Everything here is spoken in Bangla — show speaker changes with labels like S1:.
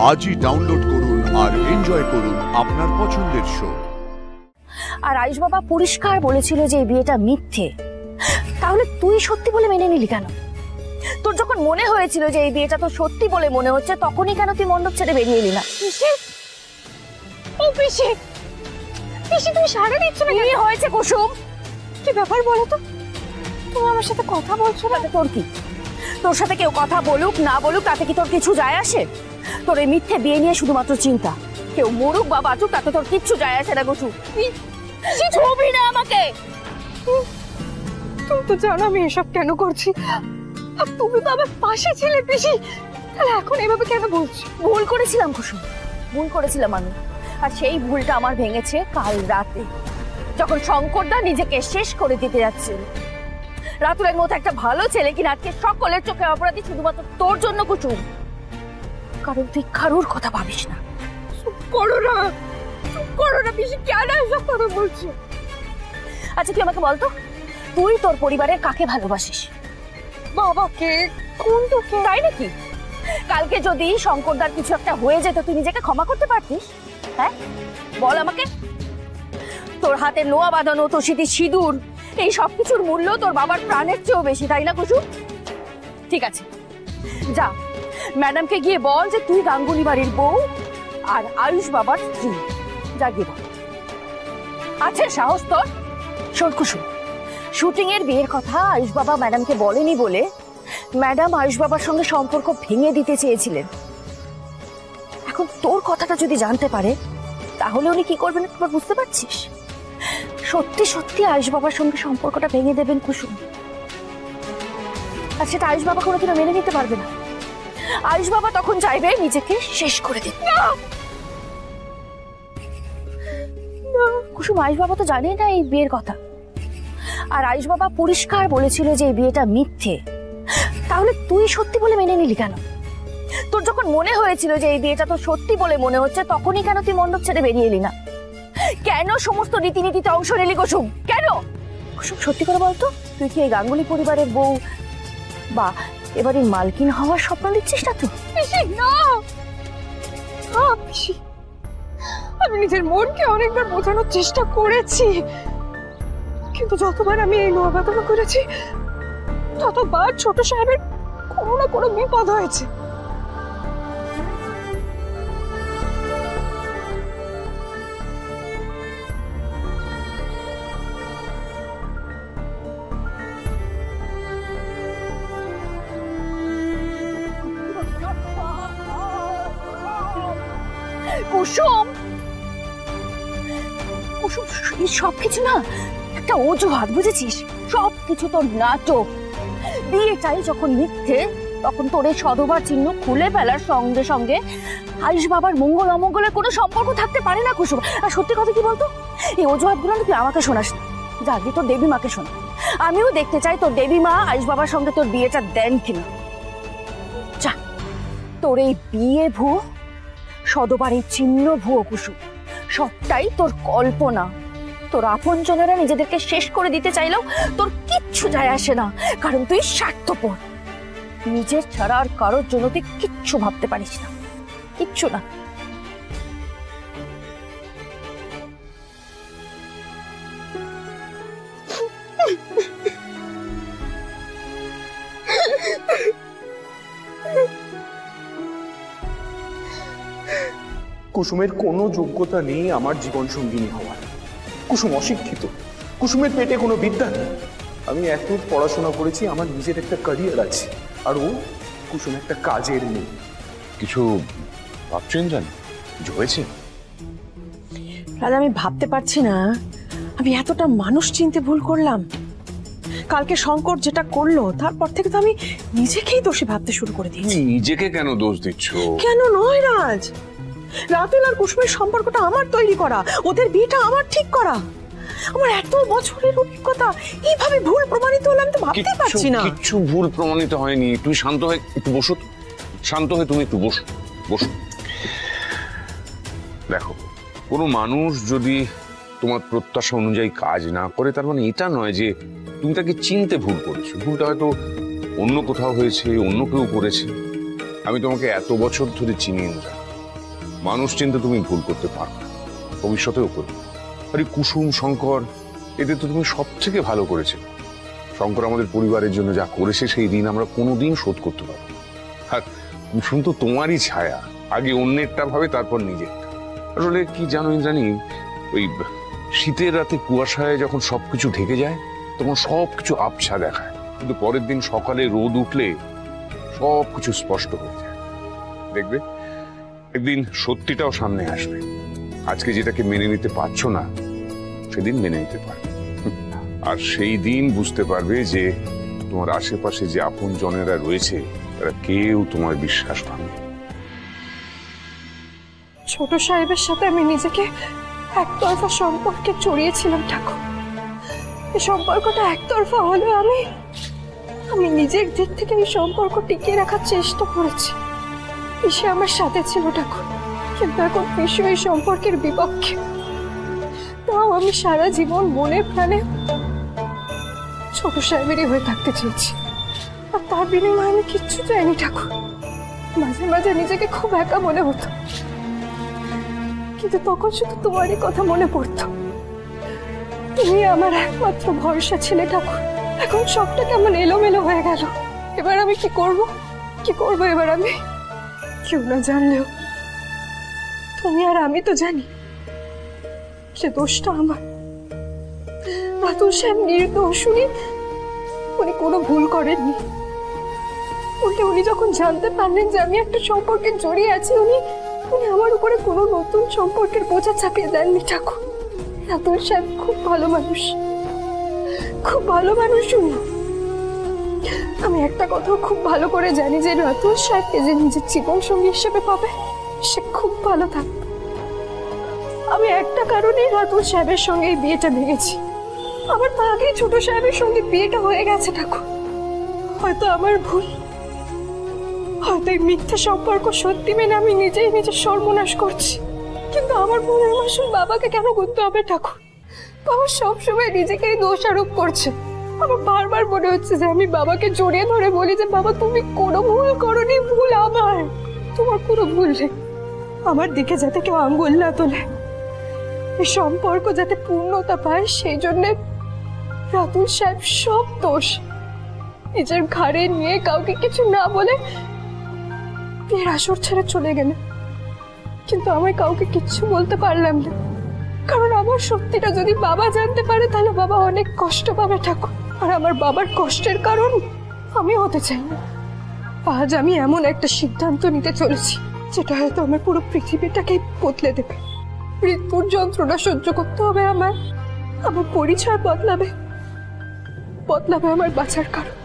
S1: আজই ডাউনলোড করুন আর এনজয় করুন আপনার পছন্দের শো।
S2: আর আয়ুষ বাবা পরিষ্কার বলেছিল যে এই বিয়েটা মিথ্যে, তাহলে তুই সত্যি বলে মেনে নিলি কেন? তোর যখন মনে হয়েছিল যে এই বিয়েটা তো সত্যি বলে মনে হচ্ছে, তখনই কেন তুই মণ্ডপ ছেড়ে বেরিয়ে এলি না? পিসি তুমি সাড়া দিচ্ছ না? কি হয়েছে কুসুম? কি ব্যাপার বলো তো? তুমি আমার সাথে কথা বলছো না? তোর কি? তোর সাথে কেউ কথা বলুক না বলুক তাতে কি তোর কিছু যায় আসে? তোর এই মিথ্যে বিয়ে নিয়ে শুধুমাত্র চিন্তা। কেউ মরুক বা বাঁচুক তাতে তোর কিচ্ছু যায় আসে না কুসুম। ছবি না আমাকে।
S3: তুমি তো জানো আমি এসব কেন করছি, আর তুমি তো আমার পাশে ছিলে পিসি, তাহলে এখন এভাবে কেন বলছো?
S2: ভুল করেছিলাম কুসুম, ভুল করেছিলাম আমি। আর সেই ভুলটা আমার ভেঙেছে কাল রাতে, যখন শঙ্করদা নিজেকে শেষ করে দিতে যাচ্ছিল। রাতুলের মতো একটা ভালো ছেলে কিনা আজকে সকলের চোখে অপরাধী শুধুমাত্র তোর জন্য কুসুম। কারণ তুই কারোর কথা ভাবিস না।
S3: করো না পিসি, কেন এসব কথা বলছো?
S2: আচ্ছা তুই আমাকে বলতো, তুই তোর পরিবারের কাকে ভালোবাসিস?
S3: বাবাকে। কোনটাকে?
S2: তাই নাকি? কালকে যদি শঙ্করদার কিছু একটা হয়ে যেত তুই নিজেকে ক্ষমা করতে পারতিস? হ্যাঁ বল আমাকে। তোর হাতে নোয়া বাঁধানো, তোর স্মৃতি সিঁদুর, এই সবকিছুর মূল্য তোর বাবার প্রাণের চেয়েও বেশি, তাই না কুসুম? ঠিক আছে, যা ম্যাডামকে গিয়ে বল যে তুই গাঙ্গুলি বাড়ির বউ আর আয়ুষ বাবার স্ত্রী। যা গিয়ে বল। আছে সাহস তোর? শোন কুসুম, শুটিং এর বিয়ের কথা আয়ুষ বাবা ম্যাডামকে বলেনি বলে ম্যাডাম আয়ুষ বাবার সঙ্গে সম্পর্ক ভেঙে দিতে চেয়েছিলেন। এখন তোর কথাটা যদি জানতে পারে তাহলে উনি কি করবেন একবার বুঝতে পারছিস? সত্যি সত্যি আয়ুষ বাবার সঙ্গে সম্পর্কটা ভেঙে দেবেন কুসুম। আর সেটা আয়ুষ বাবা কোনোদিনও মেনে নিতে পারবে না। আয়ুষ বাবা তখন চাইবে নিজেকে শেষ করে দিতে। কুসুম, আয়ুষ বাবা তো জানে না এই বিয়ের কথা। আর আয়ুষ বাবা পরিষ্কার বলেছিল যে এই বিয়েটা মিথ্যে, তাহলে তুই সত্যি বলে মেনে নিলি কেন? তোর যখন মনে হয়েছিল যে এই বিয়েটা তো সত্যি বলে মনে হচ্ছে, তখনই কেন তুই মণ্ডপ ছেড়ে বেরিয়ে এলি না? কেন সমস্ত রীতিনীতিতে অংশ নিলি কুসুম? কেন? কুসুম সত্যি করে বলতো, তুই কি এই গাঙ্গুলি পরিবারের বউ বা এবারে মালকিন হওয়ার স্বপ্ন দেখছিস না? তো
S3: পিসি, আমি নিজের মনকে অনেকবার বোঝানোর চেষ্টা করেছি, কিন্তু যতবার আমি এই নোয়া বাঁধানো করেছি ততবার ছোট সাহেবের কোনো না কোনো বিপদ হয়েছে।
S2: কুসুম, কুসুম, এই সবকিছু না একটা অজুহাত, বুঝেছিস? সবকিছু তোর নাটক। বিয়েটাই যখন মিথ্যে, তখন তোর এই সধবার চিহ্ন খুলে ফেলার সঙ্গে সঙ্গে আয়ুষ বাবার মঙ্গল অমঙ্গলের কোনো সম্পর্ক থাকতে পারে না কুসুম। আর সত্যি কথা কি বলতো, এই অজুহাতগুলো তুই আমাকে শোনাস না, যা গিয়ে তোর দেবী মাকে শোনা। আমিও দেখতে চাই তোর দেবী মা আয়ুষ বাবার সঙ্গে তোর বিয়েটা দেন কিনা। যা, তোর এই বিয়ে ভুয়ো, সদবার এই চিহ্ন ভুয়ো কুসুম, সবটাই তোর কল্পনা। তোর আপনজনেরা নিজেদেরকে শেষ করে দিতে চাইলেও তোর কিচ্ছু যায় আসে না, কারণ তুই স্বার্থপর। নিজের ছাড়া আর কারোর জন্য তুই কিচ্ছু ভাবতে পারিস না, কিচ্ছু না।
S4: কুসুমের কোনো যোগ্যতা নেই আমার জীবন সঙ্গিনী হওয়ার। কুসুম অশিক্ষিত, কুসুমের পেটে কোনো বিদ্যা নেই। আমি এত পড়াশোনা করেছি, আমার নিজের একটা ক্যারিয়ার আছে, আর ও কুসুম একটা কাজের মেয়ে।
S5: কিছু ভাবছেন জানি কিছু হয়েছে?
S3: রাজা, আমি ভাবতে পারছি না আমি এতটা মানুষ চিনতে ভুল করলাম। কালকে শঙ্কর যেটা করলো তারপর থেকে তো আমি নিজেকেই দোষী ভাবতে শুরু করে দিয়েছি।
S5: নিজেকে কেন দোষ দিচ্ছ?
S3: কেন নয় রাজ, রাতুল আর কুসুমের সম্পর্কটা আমার তৈরি করা, ওদের বিয়েটা আমার ঠিক করা। আমার এত বছরের অভিজ্ঞতা এইভাবে ভুল প্রমাণিত হলো আমি তো ভাবতে পারছি না।
S5: কিচ্ছু ভুল প্রমাণিত হয়নি। তুই শান্ত হয়ে একটু বসো, শান্ত হয়ে তুমি একটু বসো বসো। দেখো, কোনো মানুষ যদি তোমার প্রত্যাশা অনুযায়ী কাজ না করে, তার মানে এটা নয় যে তুমি তাকে চিনতে ভুল করেছো। ভুলটা হয়তো অন্য কোথাও হয়েছে, অন্য কেউ করেছে। আমি তোমাকে এত বছর ধরে চিনি না, মানুষ চিনতে তুমি ভুল করতে পারো না, ভবিষ্যতেও করবে। আরে কুসুম, শঙ্কর, এদের তো তুমি সব থেকে ভালো করেছে। শঙ্কর আমাদের পরিবারের জন্য যা করেছে সেই ঋণ আমরা কোনোদিন শোধ করতে পারবো না। আর কুসুম তো তোমারই ছায়া, আগে অন্যেরটা ভাবে তারপর নিজেরটা। আসলে কি জানো ইন্দ্রাণী, ওই শীতের রাতে কুয়াশায় যখন সবকিছু ঢেকে যায় তখন সবকিছু আবছা দেখায়, কিন্তু পরের দিন সকালে রোদ উঠলে সবকিছু স্পষ্ট হয়ে যায়। দেখবে একদিন সত্যিটাও সামনে আসবে। আজকে যেটাকে মেনে নিতে পারছো না সেদিন মেনে নিতে পারবে, আর সেই দিন বুঝতে পারবে যে তোমার আশেপাশে যে আপন জনেরা রয়েছে তারা কেউ তোমার বিশ্বাস ভাঙবে।
S3: ছোট সাহেবের সাথে আমি নিজেকে একতরফা সম্পর্কে জড়িয়েছিলাম ঠাকুর। এই সম্পর্কটা একতরফা হলেও আমি নিজের দিক থেকে এই সম্পর্ক টিকিয়ে রাখার চেষ্টা করেছি। পিসি আমার সাথে ছিল ঠাকুর, কিন্তু এখন পিসি এই সম্পর্কের বিপক্ষে। তাও আমি সারা জীবন মনে প্রাণে ছোট সাহেবেরই হয়ে থাকতে চেয়েছি, আর তার বিনিময়ে আমি কিচ্ছু চাইনি ঠাকুর। মাঝে মাঝে নিজেকে খুব একা মনে হতো, কিন্তু তখন শুধু তোমারই কথা মনে পড়তো। তুমি আমার একমাত্র ভরসা ছিলে ঠাকুর। এখন সবটা কেমন এলোমেলো হয়ে গেল। এবার আমি কি করব এবার আমি? কেউ না জানলেও তুমি আর আমি তো জানি সে দোষটা আমার। রাতুল সাহেব নির্দোষ, উনি কোনো ভুল করেননি। উনি যখন জানতে পারলেন যে আমি একটা সম্পর্কে জড়িয়ে আছি, উনি আমার উপরে কোনো নতুন সম্পর্কের বোঝা চাপিয়ে দেননি ঠাকুর। রাতুল সাহেব খুব ভালো মানুষ, খুব ভালো মানুষ। আমি একটা কথা খুব ভালো করে জানি যে রাতুল সাহেবকে যে নিজের জীবন সঙ্গী হিসেবে পাবে সে খুব ভালো থাকবে। আমি একটা কারণেই রাতুল সাহেবের সঙ্গে এই বিয়েটা ভেঙেছি। আমার তো আগেই ছোট সাহেবের সঙ্গে বিয়েটা হয়ে গেছে ঠাকুর। হয়তো আমার ভুল, হয়তো এই মিথ্যা সম্পর্ক সত্যি মেনে আমি নিজেই নিজের সর্বনাশ করছি, কিন্তু আমার মনের মাসুল বাবাকে কেন করতে হবে ঠাকুর? বাবা সবসময় নিজেকেই দোষারোপ করছে। আমার বারবার মনে হচ্ছে যে আমি বাবাকে জড়িয়ে ধরে বলি যে বাবা তুমি কোনো ভুল করোনি, ভুল আমার, তোমার কোনো ভুল নেই। আমার দিকে যাতে কেউ আঙ্গুল না তোলে, এই সম্পর্ক যাতে পূর্ণতা পায়, সেই জন্য রাতুল সাহেব সব দোষ নিজের ঘাড়ে নিয়ে কাউকে কিছু না বলে বিয়ের আসর ছেড়ে চলে গেলে। কিন্তু আমি কাউকে কিচ্ছু বলতে পারলাম না, কারণ আমার সত্যিটা যদি বাবা জানতে পারে তাহলে বাবা অনেক কষ্ট পাবে ঠাকুর। আর আমার বাবার কষ্টের কারণ আমি হতে চাই না। আজ আমি এমন একটা সিদ্ধান্ত নিতে চলেছি যেটা হয়তো আমার পুরো পৃথিবীটাকেই বদলে দেবে। মৃত্যুর যন্ত্রণা সহ্য করতে হবে আমার পরিচয় বদলাবে আমার বাঁচার কারণ।